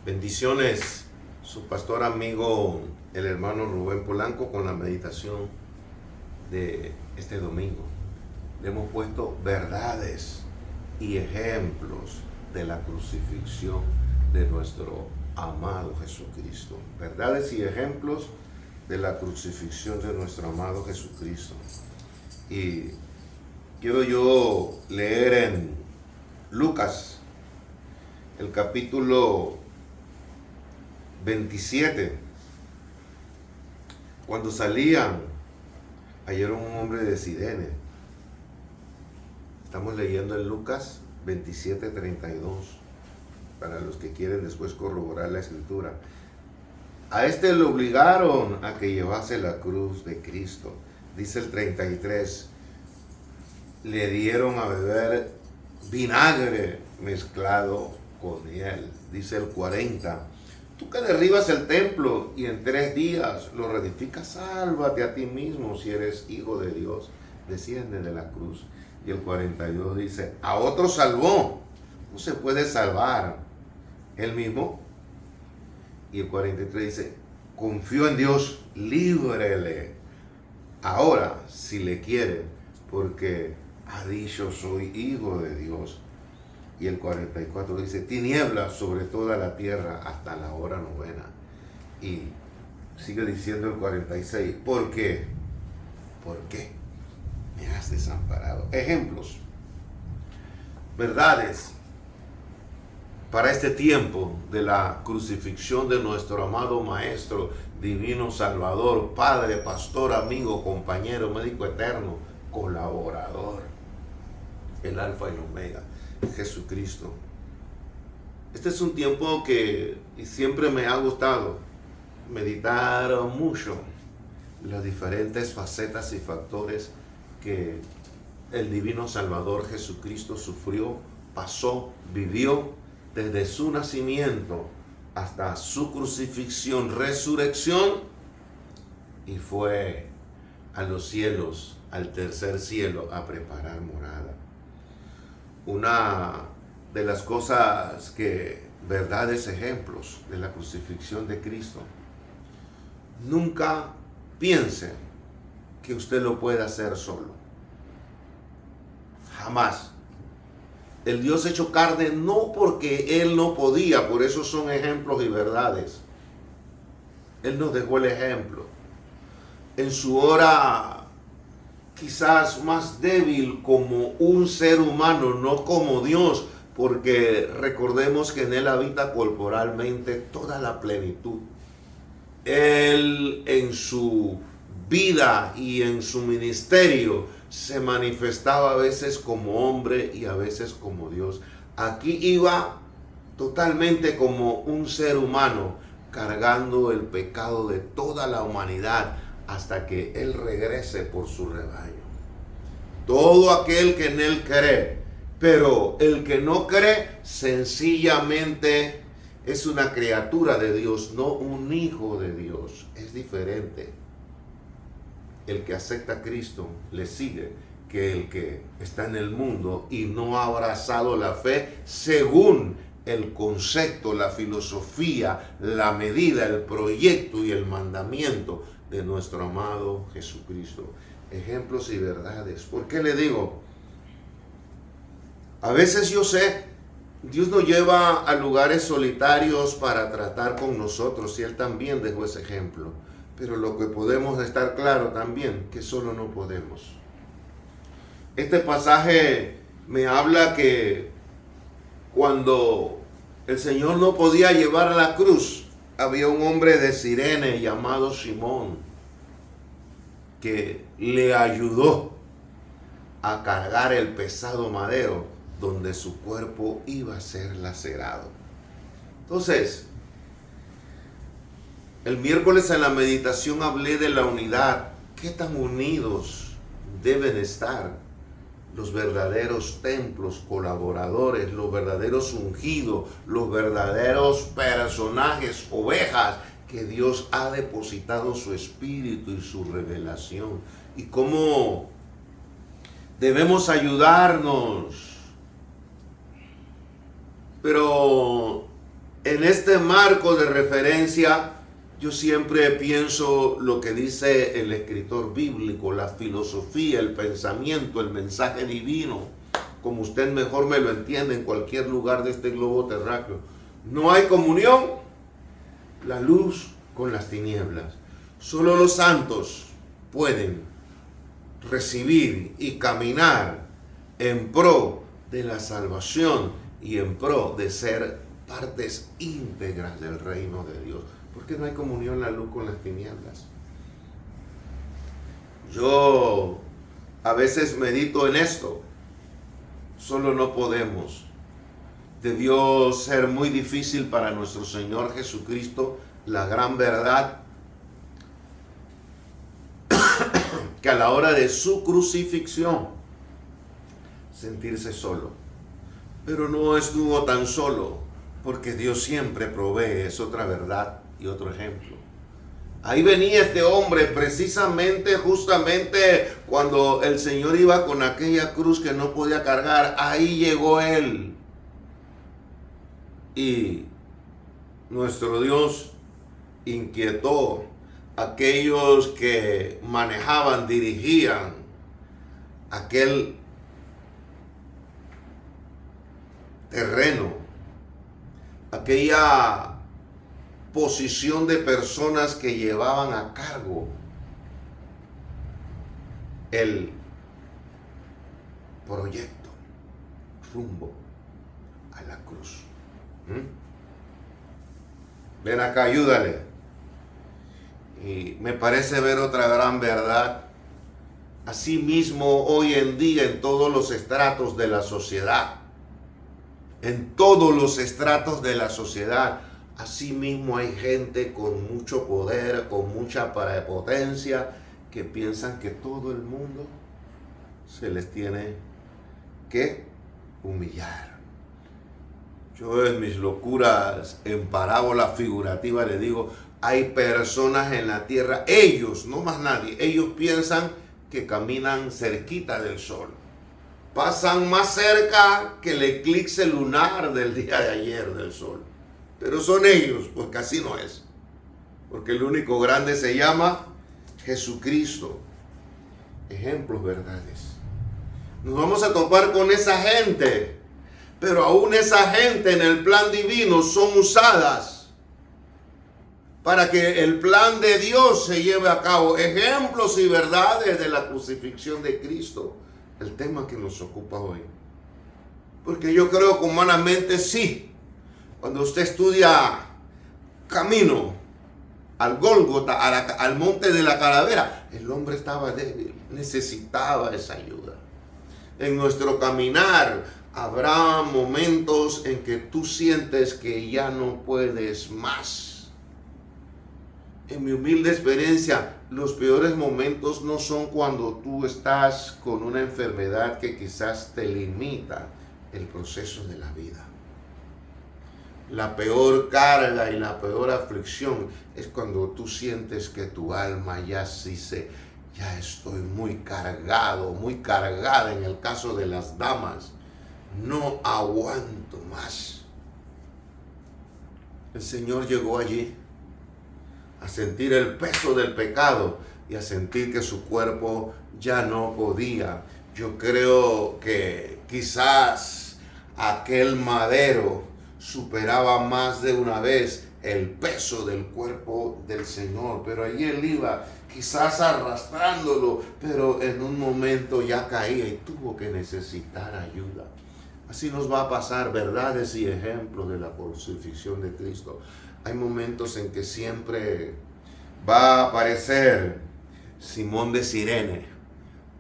Bendiciones, su pastor amigo, el hermano Rubén Polanco, con la meditación de este domingo. Le hemos puesto verdades y ejemplos de la crucifixión de nuestro amado Jesucristo. Verdades y ejemplos de la crucifixión de nuestro amado Jesucristo. Y quiero yo leer en Lucas, el capítulo 27. Cuando salían, hallaron un hombre de Cirene. Estamos leyendo en Lucas 27:32, para los que quieren después corroborar la escritura. A este le obligaron a que llevase la cruz de Cristo. Dice el 33, le dieron a beber vinagre mezclado con miel. Dice el 40, tú que derribas el templo y en 3 días lo reedificas, sálvate a ti mismo si eres hijo de Dios, desciende de la cruz. Y el 42 dice, a otro salvó, no se puede salvar él mismo. Y el 43 dice, confió en Dios, líbrele ahora si le quiere, porque ha dicho soy hijo de Dios. Y el 44 dice, tinieblas sobre toda la tierra hasta la hora 9. Y sigue diciendo el 46, ¿por qué? ¿Por qué me has desamparado? Ejemplos, verdades para este tiempo de la crucifixión de nuestro amado Maestro, Divino Salvador, Padre, Pastor, amigo, compañero, médico eterno, colaborador, el Alfa y el Omega, Jesucristo. Este es un tiempo que siempre me ha gustado meditar mucho las diferentes facetas y factores que el Divino Salvador Jesucristo sufrió, pasó, vivió desde su nacimiento hasta su crucifixión, resurrección, y fue a los cielos, al tercer cielo, a preparar morada. Una de las cosas verdades, ejemplos de la crucifixión de Cristo, nunca piense que usted lo puede hacer solo. Jamás. El Dios hecho carne, no porque Él no podía, por eso son ejemplos y verdades. Él nos dejó el ejemplo. En su hora quizás más débil como un ser humano, no como Dios, porque recordemos que en Él habita corporalmente toda la plenitud. Él en su vida y en su ministerio se manifestaba a veces como hombre y a veces como Dios. Aquí iba totalmente como un ser humano, cargando el pecado de toda la humanidad hasta que Él regrese por su rebaño. Todo aquel que en Él cree, pero el que no cree sencillamente es una criatura de Dios, no un hijo de Dios. Es diferente. El que acepta a Cristo le sigue que el que está en el mundo y no ha abrazado la fe según el concepto, la filosofía, la medida, el proyecto y el mandamiento de nuestro amado Jesucristo. Ejemplos y verdades. ¿Por qué le digo? A veces yo sé, Dios nos lleva a lugares solitarios para tratar con nosotros y Él también dejó ese ejemplo. Pero lo que podemos estar claro también, que solo no podemos. Este pasaje me habla que cuando el Señor no podía llevar a la cruz, había un hombre de Cirene llamado Simón que le ayudó a cargar el pesado madero donde su cuerpo iba a ser lacerado. Entonces, el miércoles en la meditación hablé de la unidad. ¿Qué tan unidos deben estar los verdaderos templos, colaboradores, los verdaderos ungidos, los verdaderos personajes, ovejas, que Dios ha depositado su espíritu y su revelación? Y cómo debemos ayudarnos. Pero En este marco de referencia, yo siempre pienso lo que dice el escritor bíblico, la filosofía, el pensamiento, el mensaje divino, como usted mejor me lo entiende en cualquier lugar de este globo terráqueo. No hay comunión, la luz con las tinieblas. Solo los santos pueden recibir y caminar en pro de la salvación y en pro de ser partes íntegras del reino de Dios. ¿Por qué no hay comunión la luz con las tinieblas? Yo a veces medito en esto. Solo no podemos. Debió ser muy difícil para nuestro Señor Jesucristo, la gran verdad, que a la hora de su crucifixión sentirse solo. Pero no estuvo tan solo, porque Dios siempre provee, es otra verdad y otro ejemplo. Ahí venía este hombre precisamente, justamente cuando el Señor iba con aquella cruz que no podía cargar, ahí llegó Él. Y nuestro Dios inquietó a aquellos que manejaban, dirigían aquel terreno, aquella posición de personas que llevaban a cargo el proyecto rumbo a la cruz. Ven acá, ayúdale. Y me parece ver otra gran verdad. Asimismo, hoy en día en todos los estratos de la sociedad, asimismo hay gente con mucho poder, con mucha prepotencia, que piensan que todo el mundo se les tiene que humillar. Yo en mis locuras, en parábola figurativa, le digo, hay personas en la tierra, ellos, no más nadie, ellos piensan que caminan cerquita del sol. Pasan más cerca que el eclipse lunar del día de ayer del sol. Pero son ellos, porque así no es. Porque el único grande se llama Jesucristo. Ejemplos, verdades. Nos vamos a topar con esa gente. Pero aún esa gente en el plan divino son usadas para que el plan de Dios se lleve a cabo. Ejemplos y verdades de la crucifixión de Cristo. El tema que nos ocupa hoy. Porque yo creo que humanamente sí. Cuando usted estudia camino al Gólgota, al monte de la calavera, el hombre estaba débil, necesitaba esa ayuda. En nuestro caminar habrá momentos en que tú sientes que ya no puedes más. En mi humilde experiencia, los peores momentos no son cuando tú estás con una enfermedad que quizás te limita el proceso de la vida. La peor carga y la peor aflicción es cuando tú sientes que tu alma ya estoy muy cargado, muy cargada en el caso de las damas. No aguanto más. El Señor llegó allí a sentir el peso del pecado y a sentir que su cuerpo ya no podía. Yo creo que quizás aquel madero superaba más de una vez el peso del cuerpo del Señor, pero allí él iba quizás arrastrándolo, pero en un momento ya caía y tuvo que necesitar ayuda. Así nos va a pasar, verdades y ejemplos de la crucifixión de Cristo. Hay momentos en que siempre va a aparecer Simón de Cirene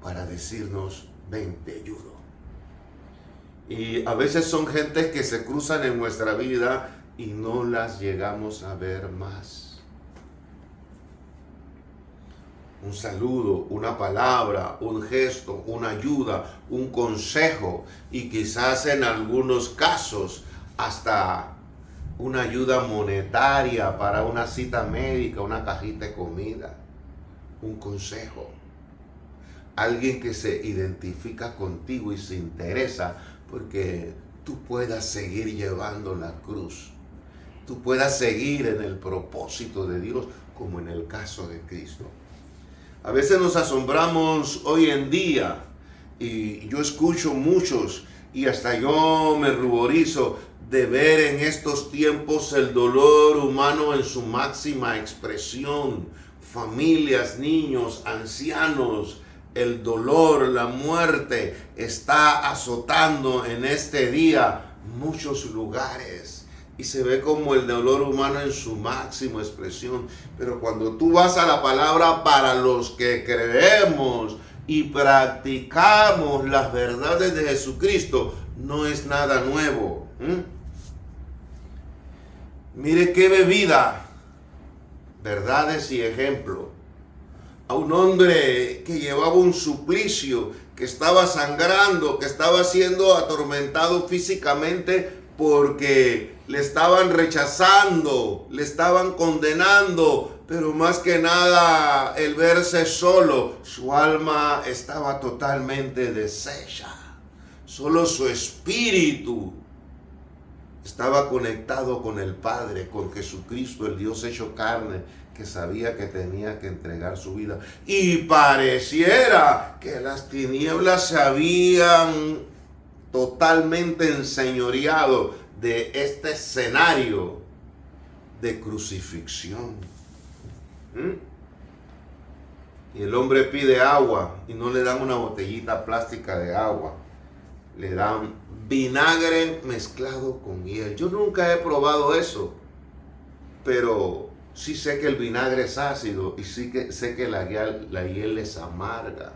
para decirnos, ven, te ayudo. Y a veces son gentes que se cruzan en nuestra vida y no las llegamos a ver más. Un saludo, una palabra, un gesto, una ayuda, un consejo y quizás en algunos casos hasta una ayuda monetaria para una cita médica, una cajita de comida, un consejo. Alguien que se identifica contigo y se interesa porque tú puedas seguir llevando la cruz. tú puedas seguir en el propósito de Dios, como en el caso de Cristo. A veces nos asombramos hoy en día, y yo escucho muchos, y hasta yo me ruborizo de ver en estos tiempos el dolor humano en su máxima expresión. Familias, niños, ancianos, el dolor, la muerte está azotando en este día muchos lugares. Y se ve como el dolor humano en su máxima expresión. Pero cuando tú vas a la palabra, para los que creemos y practicamos las verdades de Jesucristo, no es nada nuevo. Mire qué bebida, verdades y ejemplo. A un hombre que llevaba un suplicio, que estaba sangrando, que estaba siendo atormentado físicamente porque le estaban rechazando, le estaban condenando, pero más que nada el verse solo, su alma estaba totalmente deshecha. Solo su espíritu estaba conectado con el Padre, con Jesucristo, el Dios hecho carne, que sabía que tenía que entregar su vida. Y pareciera que las tinieblas se habían totalmente enseñoreado de este escenario de crucifixión. Y el hombre pide agua y no le dan una botellita plástica de agua. Le dan vinagre mezclado con hiel. Yo nunca he probado eso, pero sí sé que el vinagre es ácido y sí que sé que la hiel es amarga.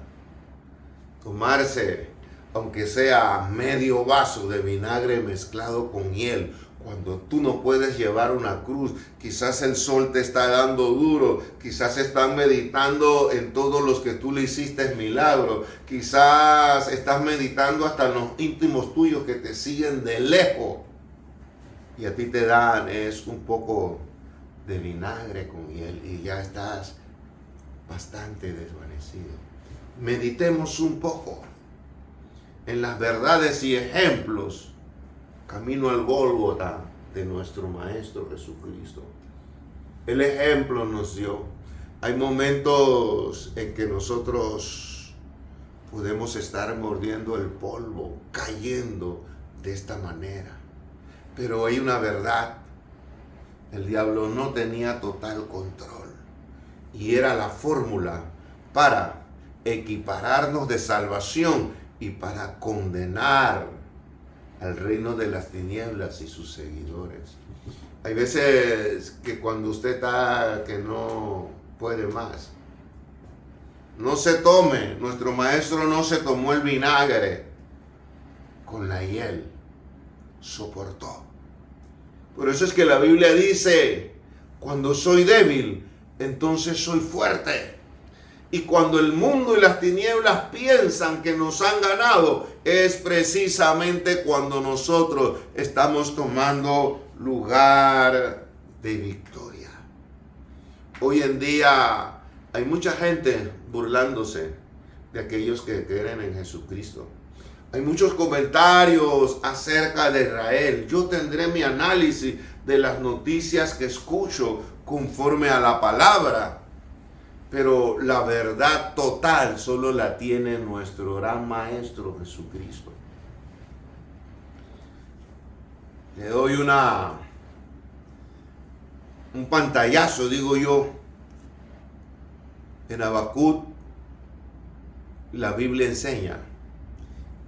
Tomarse, aunque sea medio vaso de vinagre mezclado con hiel, cuando tú no puedes llevar una cruz, quizás el sol te está dando duro, quizás están meditando en todos los que tú le hiciste milagro, quizás estás meditando hasta en los íntimos tuyos que te siguen de lejos, y a ti te dan es un poco de vinagre con hiel y ya estás bastante desvanecido. Meditemos un poco en las verdades y ejemplos camino al Gólgota de nuestro Maestro Jesucristo. El ejemplo nos dio. Hay momentos en que nosotros podemos estar mordiendo el polvo, cayendo de esta manera. Pero hay una verdad. El diablo no tenía total control. Y era la fórmula para equipararnos de salvación y para condenar al reino de las tinieblas y sus seguidores. Hay veces que cuando usted está que no puede más, no se tome, nuestro maestro no se tomó el vinagre con la hiel, soportó. Por eso es que la Biblia dice, cuando soy débil, entonces soy fuerte. Y cuando el mundo y las tinieblas piensan que nos han ganado, es precisamente cuando nosotros estamos tomando lugar de victoria. Hoy en día hay mucha gente burlándose de aquellos que creen en Jesucristo. Hay muchos comentarios acerca de Israel. Yo tendré mi análisis de las noticias que escucho conforme a la palabra. Pero la verdad total solo la tiene nuestro gran Maestro Jesucristo. Le doy un pantallazo, digo yo. En Habacuc, la Biblia enseña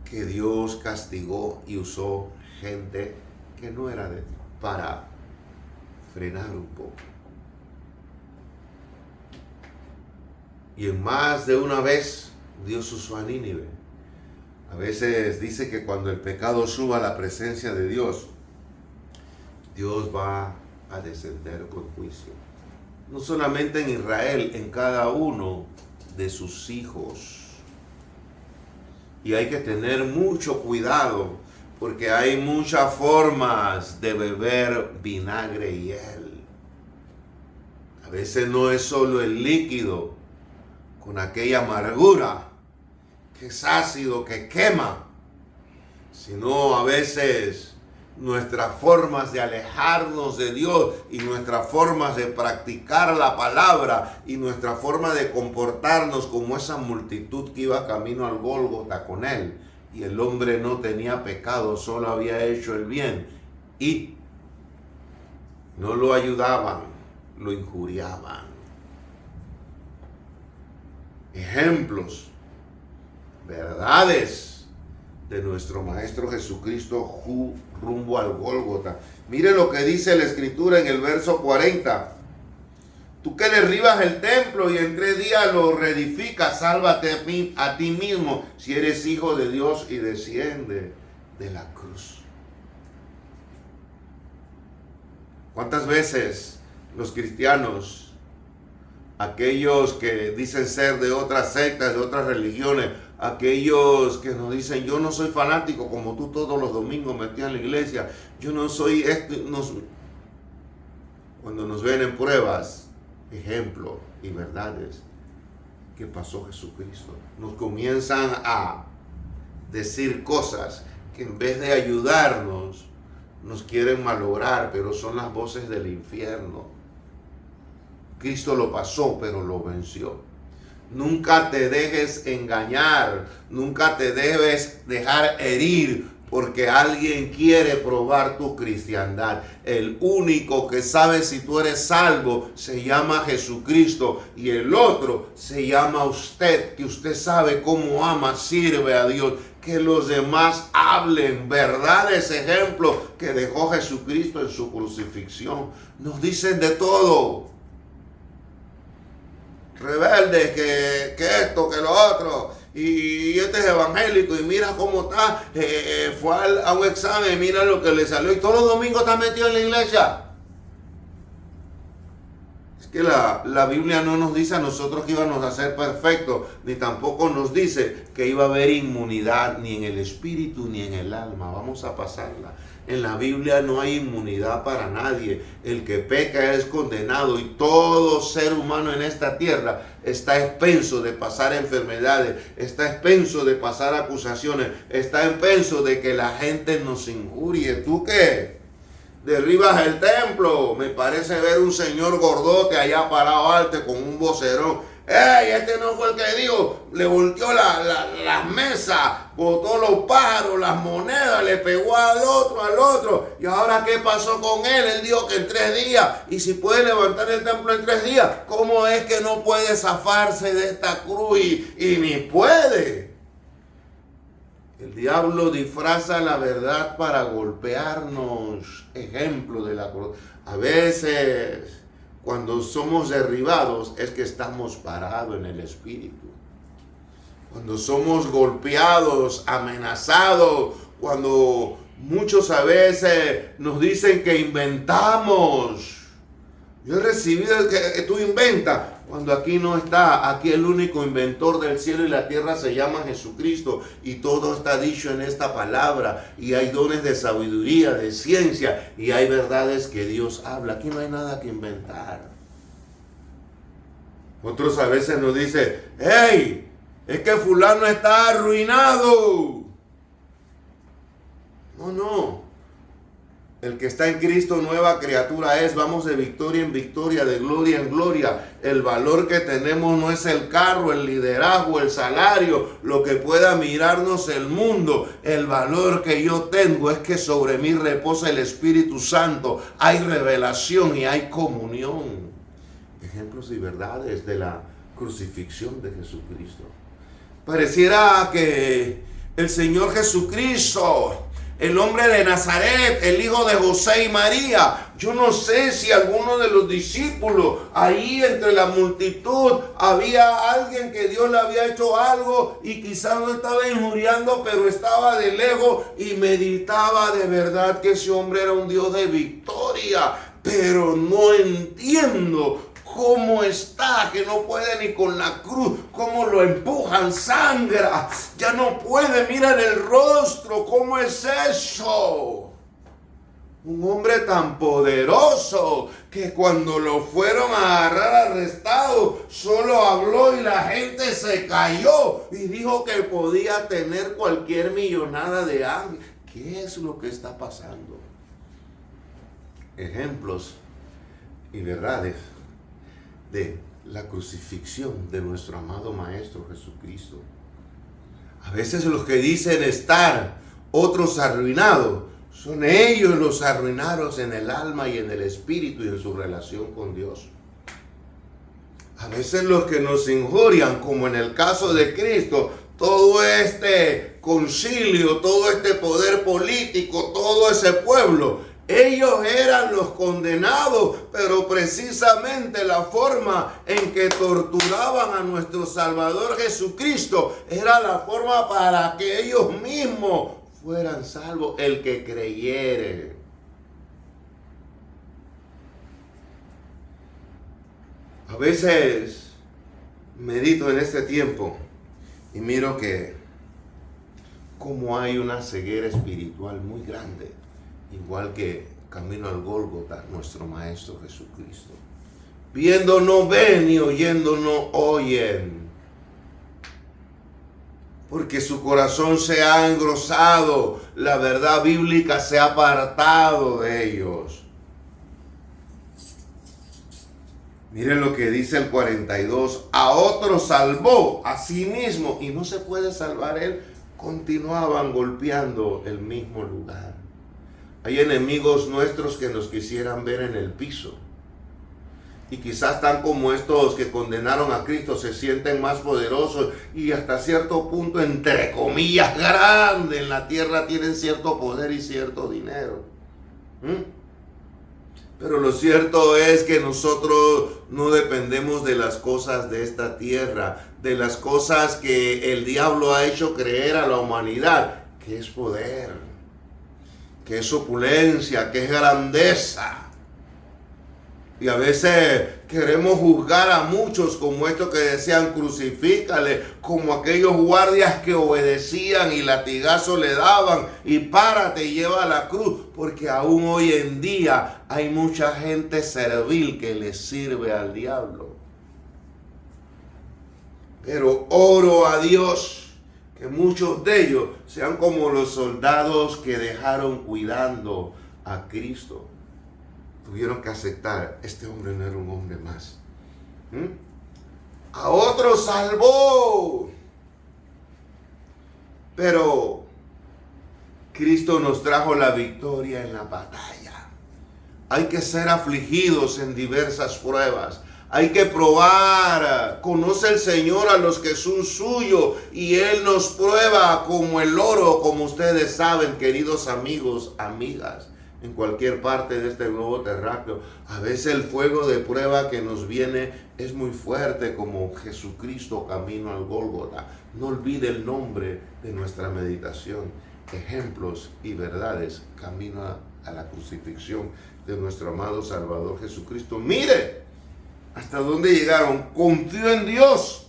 que Dios castigó y usó gente que no era de Dios para frenar un poco. Y en más de una vez Dios usó a Nínive. A veces dice que cuando el pecado suba a la presencia de Dios, Dios va a descender con juicio. No solamente en Israel, en cada uno de sus hijos. Y hay que tener mucho cuidado, porque hay muchas formas de beber vinagre y hiel. A veces no es solo el líquido, con aquella amargura que es ácido, que quema, sino a veces nuestras formas de alejarnos de Dios y nuestras formas de practicar la palabra y nuestra forma de comportarnos como esa multitud que iba camino al Gólgota con él. Y el hombre no tenía pecado, solo había hecho el bien. Y no lo ayudaban, lo injuriaban. Ejemplos, verdades de nuestro Maestro Jesucristo rumbo al Gólgota. Mire lo que dice la Escritura en el verso 40. Tú que derribas el templo y en 3 días lo reedificas, sálvate a ti mismo si eres hijo de Dios y desciende de la cruz. ¿Cuántas veces los cristianos, aquellos que dicen ser de otras sectas, de otras religiones, aquellos que nos dicen, yo no soy fanático como tú todos los domingos metido en la iglesia, yo no soy esto, cuando nos ven en pruebas, ejemplos y verdades que pasó Jesucristo, nos comienzan a decir cosas que en vez de ayudarnos, nos quieren malograr, pero son las voces del infierno. Cristo lo pasó, pero lo venció. Nunca te dejes engañar, nunca te debes dejar herir porque alguien quiere probar tu cristiandad. El único que sabe si tú eres salvo se llama Jesucristo y el otro se llama usted, que usted sabe cómo ama, sirve a Dios. Que los demás hablen verdades, ejemplos que dejó Jesucristo en su crucifixión. Nos dicen de todo. Rebeldes, que esto, que lo otro, y este es evangélico y mira cómo está, fue a un examen, mira lo que le salió y todos los domingos está metido en la iglesia. Es que la Biblia no nos dice a nosotros que íbamos a ser perfectos, ni tampoco nos dice que iba a haber inmunidad ni en el espíritu ni en el alma. Vamos a pasarla. En la Biblia no hay inmunidad para nadie. El que peca es condenado y todo ser humano en esta tierra está expenso de pasar enfermedades, está expenso de pasar acusaciones, está expenso de que la gente nos injurie. ¿Tú qué? Derribas el templo. Me parece ver un señor gordote allá parado alto con un vocerón. ¡Ey! Este no fue el que dijo, le volteó las mesas, botó los pájaros, las monedas, le pegó al otro. ¿Y ahora qué pasó con él? Él dijo que en 3 días, y si puede levantar el templo en 3 días, ¿cómo es que no puede zafarse de esta cruz? Y ni puede. El diablo disfraza la verdad para golpearnos. Ejemplo de la cruz. A veces, cuando somos derribados, es que estamos parados en el espíritu. Cuando somos golpeados, amenazados, cuando muchos a veces nos dicen que inventamos. Yo he recibido el que tú inventas, cuando aquí no está. Aquí el único inventor del cielo y la tierra se llama Jesucristo, y todo está dicho en esta palabra, y hay dones de sabiduría, de ciencia, y hay verdades que Dios habla. Aquí no hay nada que inventar. Otros a veces nos dicen, hey, es que fulano está arruinado. No. El que está en Cristo, nueva criatura es. Vamos de victoria en victoria, de gloria en gloria. El valor que tenemos no es el carro, el liderazgo, el salario, lo que pueda mirarnos el mundo. El valor que yo tengo es que sobre mí reposa el Espíritu Santo. Hay revelación y hay comunión. Ejemplos y verdades de la crucifixión de Jesucristo. Pareciera que el Señor Jesucristo, el hombre de Nazaret, el hijo de José y María, yo no sé si alguno de los discípulos, ahí entre la multitud, había alguien que Dios le había hecho algo y quizás no estaba injuriando, pero estaba de lejos y meditaba de verdad que ese hombre era un Dios de victoria. Pero no entiendo cómo está, que no puede ni con la cruz, cómo lo empujan, sangra, ya no puede, mira el rostro, ¿cómo es eso? Un hombre tan poderoso que cuando lo fueron a agarrar arrestado, solo habló y la gente se cayó y dijo que podía tener cualquier millonada de ángeles. ¿Qué es lo que está pasando? ejemplos y verdades de la crucifixión de nuestro amado Maestro Jesucristo. A veces los que dicen estar otros arruinados, son ellos los arruinados en el alma y en el espíritu y en su relación con Dios. A veces los que nos injurian, como en el caso de Cristo, todo este concilio, todo este poder político, todo ese pueblo, ellos eran los condenados, pero precisamente la forma en que torturaban a nuestro Salvador Jesucristo era la forma para que ellos mismos fueran salvos, el que creyere. A veces medito en este tiempo y miro que como hay una ceguera espiritual muy grande, igual que camino al Gólgota, nuestro Maestro Jesucristo. Viendo no ven y oyendo no oyen, porque su corazón se ha engrosado, la verdad bíblica se ha apartado de ellos. Miren lo que dice el 42. A otro salvó a sí mismo y no se puede salvar él. Continuaban golpeando el mismo lugar. Hay enemigos nuestros que nos quisieran ver en el piso. Y quizás tan como estos que condenaron a Cristo se sienten más poderosos y hasta cierto punto, entre comillas, grande en la tierra, tienen cierto poder y cierto dinero. Pero lo cierto es que nosotros no dependemos de las cosas de esta tierra, de las cosas que el diablo ha hecho creer a la humanidad, que es poder, que es opulencia, que es grandeza. Y a veces queremos juzgar a muchos como estos que decían crucifícale, como aquellos guardias que obedecían y latigazos le daban y párate y lleva a la cruz, porque aún hoy en día hay mucha gente servil que le sirve al diablo. Pero oro a Dios que muchos de ellos sean como los soldados que dejaron cuidando a Cristo. Tuvieron que aceptar, este hombre no era un hombre más. A otro salvó. Pero Cristo nos trajo la victoria en la batalla. Hay que ser afligidos en diversas pruebas. Hay que probar. Conoce el Señor a los que son suyos y Él nos prueba como el oro, como ustedes saben, queridos amigos, amigas. En cualquier parte de este globo terráqueo, a veces el fuego de prueba que nos viene es muy fuerte, como Jesucristo camino al Gólgota. No olvide el nombre de nuestra meditación, ejemplos y verdades, camino a la crucifixión de nuestro amado Salvador Jesucristo. Mire hasta dónde llegaron. Confío en Dios,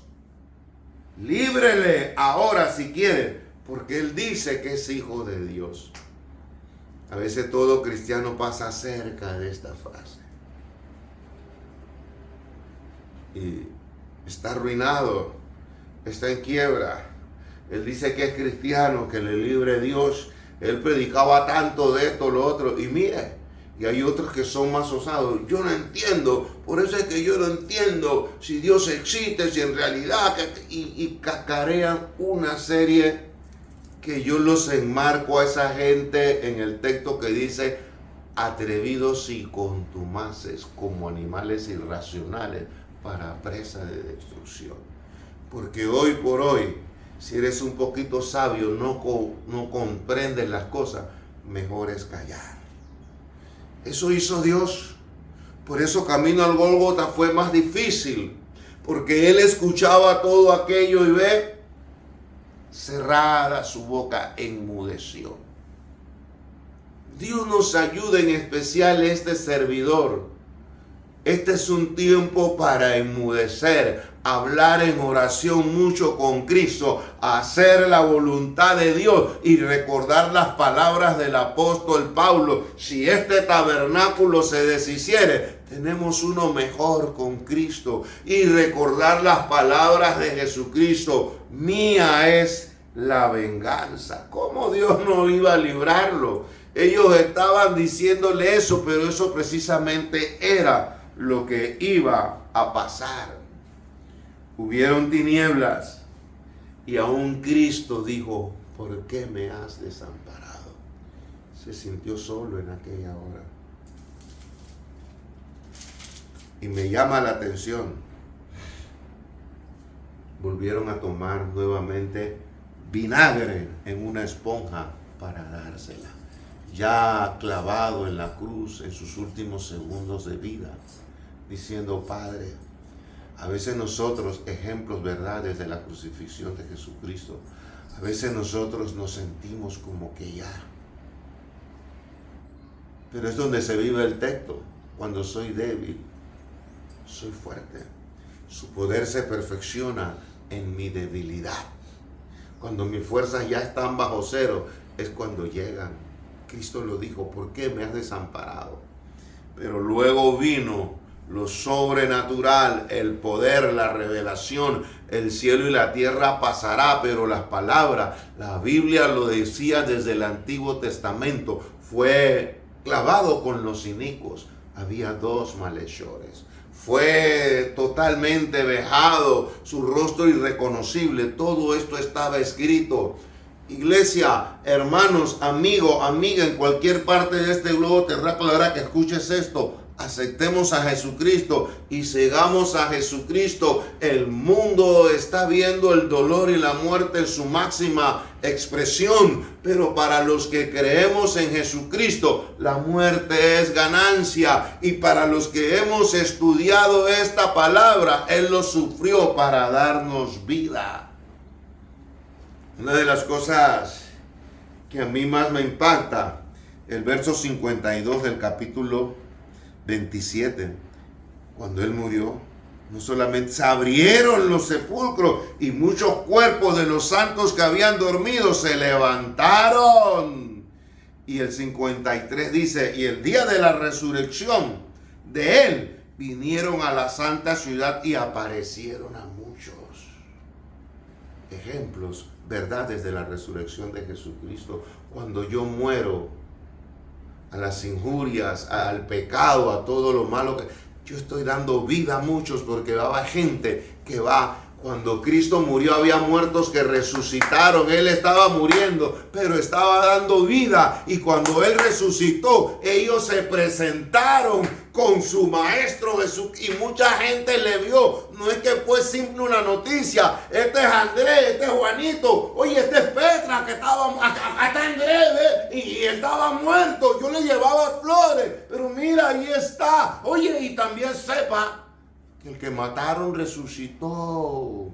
líbrele ahora si quiere, porque Él dice que es hijo de Dios. A veces todo cristiano pasa cerca de esta frase. Y está arruinado, está en quiebra. Él dice que es cristiano, que le libre Dios. Él predicaba tanto de esto, lo otro. Y mire, y hay otros que son más osados. Yo no entiendo, por eso es que yo no entiendo si Dios existe, si en realidad... Y cacarean una serie que yo los enmarco a esa gente en el texto que dice atrevidos y contumaces como animales irracionales para presa de destrucción. Porque hoy por hoy, si eres un poquito sabio, no comprendes las cosas, mejor es callar. Eso hizo Dios. Por eso camino al Gólgota fue más difícil, porque Él escuchaba todo aquello y ve, cerrada su boca, enmudeció. Dios nos ayude, en especial este servidor. Este es un tiempo para enmudecer, hablar en oración mucho con Cristo, hacer la voluntad de Dios y recordar las palabras del apóstol Pablo. Si este tabernáculo se deshiciere, tenemos uno mejor con Cristo. Y recordar las palabras de Jesucristo: mía es la venganza. ¿Cómo Dios no iba a librarlo? Ellos estaban diciéndole eso, pero eso precisamente era lo que iba a pasar. Hubieron tinieblas y aún Cristo dijo, ¿por qué me has desamparado? Se sintió solo en aquella hora. Y me llama la atención. Volvieron a tomar nuevamente vinagre en una esponja para dársela. Ya clavado en la cruz en sus últimos segundos de vida, diciendo, Padre, a veces nosotros, ejemplos, verdades de la crucifixión de Jesucristo, a veces nosotros nos sentimos como que ya. Pero es donde se vive el texto. Cuando soy débil, soy fuerte. Su poder se perfecciona en mi debilidad. Cuando mis fuerzas ya están bajo cero, es cuando llegan. Cristo lo dijo, ¿por qué me has desamparado? Pero luego vino lo sobrenatural, el poder, la revelación. El cielo y la tierra pasará, pero las palabras, la Biblia lo decía desde el Antiguo Testamento, fue clavado con los inicuos. Había 2 malhechores. Fue totalmente vejado, su rostro irreconocible. Todo esto estaba escrito. Iglesia, hermanos, amigo, amiga, en cualquier parte de este globo terráqueo, ahora que escuches esto, aceptemos a Jesucristo y sigamos a Jesucristo. El mundo está viendo el dolor y la muerte en su máxima expresión, pero para los que creemos en Jesucristo, la muerte es ganancia. Y para los que hemos estudiado esta palabra, Él lo sufrió para darnos vida. Una de las cosas que a mí más me impacta, el verso 52 del capítulo 27, cuando Él murió, no solamente se abrieron los sepulcros y muchos cuerpos de los santos que habían dormido se levantaron. Y el 53 dice, y el día de la resurrección de Él, vinieron a la santa ciudad y aparecieron a muchos. Ejemplos, verdades de la resurrección de Jesucristo. Cuando yo muero a las injurias, al pecado, a todo lo malo, que yo estoy dando vida a muchos, porque va gente que va. Cuando Cristo murió había muertos que resucitaron. Él estaba muriendo, pero estaba dando vida. Y cuando Él resucitó, ellos se presentaron con su Maestro Jesús. Y mucha gente le vio. No es que fue simple una noticia. Este es Andrés, este es Juanito. Oye, este es Petra, que estaba... Acá está Andrés, ¿eh? Y él estaba muerto. Yo le llevaba flores. Pero mira, ahí está. Oye, y también sepa que el que mataron resucitó.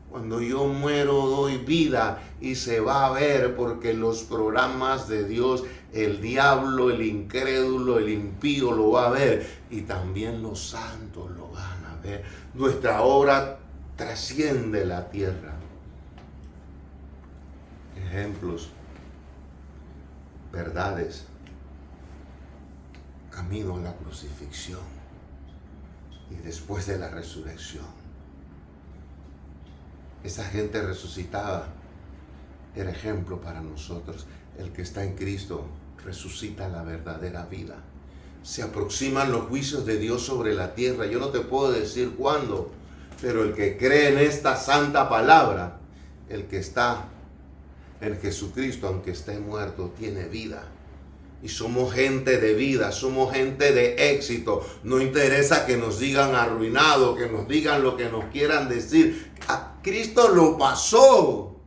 Cuando yo muero doy vida y se va a ver, porque los programas de Dios, el diablo, el incrédulo, el impío lo va a ver y también los santos lo van a ver. Nuestra obra trasciende la tierra. Ejemplos, verdades, camino a la crucifixión. Y después de la resurrección, esa gente resucitada era ejemplo para nosotros. El que está en Cristo resucita la verdadera vida. Se aproximan los juicios de Dios sobre la tierra. Yo no te puedo decir cuándo, pero el que cree en esta santa palabra, el que está en Jesucristo, aunque esté muerto, tiene vida. Y somos gente de vida, somos gente de éxito. No interesa que nos digan arruinado, que nos digan lo que nos quieran decir. A Cristo lo pasó.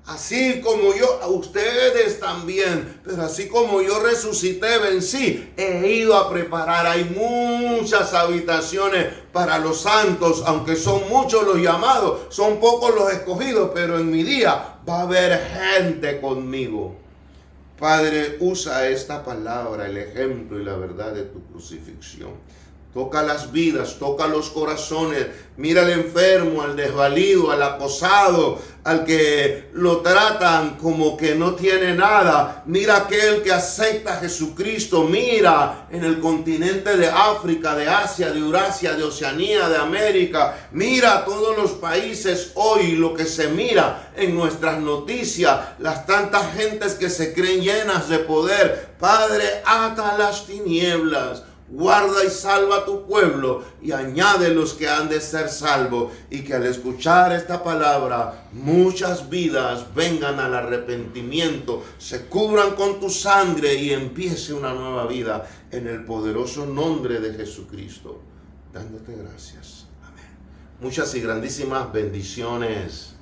Así como yo, a ustedes también. Pero así como yo resucité, vencí, he ido a preparar. Hay muchas habitaciones para los santos, aunque son muchos los llamados, son pocos los escogidos. Pero en mi día va a haber gente conmigo. Padre, usa esta palabra, el ejemplo y la verdad de tu crucifixión, Toca las vidas, toca los corazones. Mira al enfermo, al desvalido, al acosado, al que lo tratan como que no tiene nada. Mira aquel que acepta a Jesucristo. Mira en el continente de África, de Asia, de Eurasia, de Oceanía, de América. Mira todos los países hoy, lo que se mira en nuestras noticias. Las tantas gentes que se creen llenas de poder. Padre, ata las tinieblas. Guarda y salva a tu pueblo y añade los que han de ser salvos, y que al escuchar esta palabra muchas vidas vengan al arrepentimiento, se cubran con tu sangre y empiece una nueva vida en el poderoso nombre de Jesucristo, dándote gracias. Amén. Muchas y grandísimas bendiciones.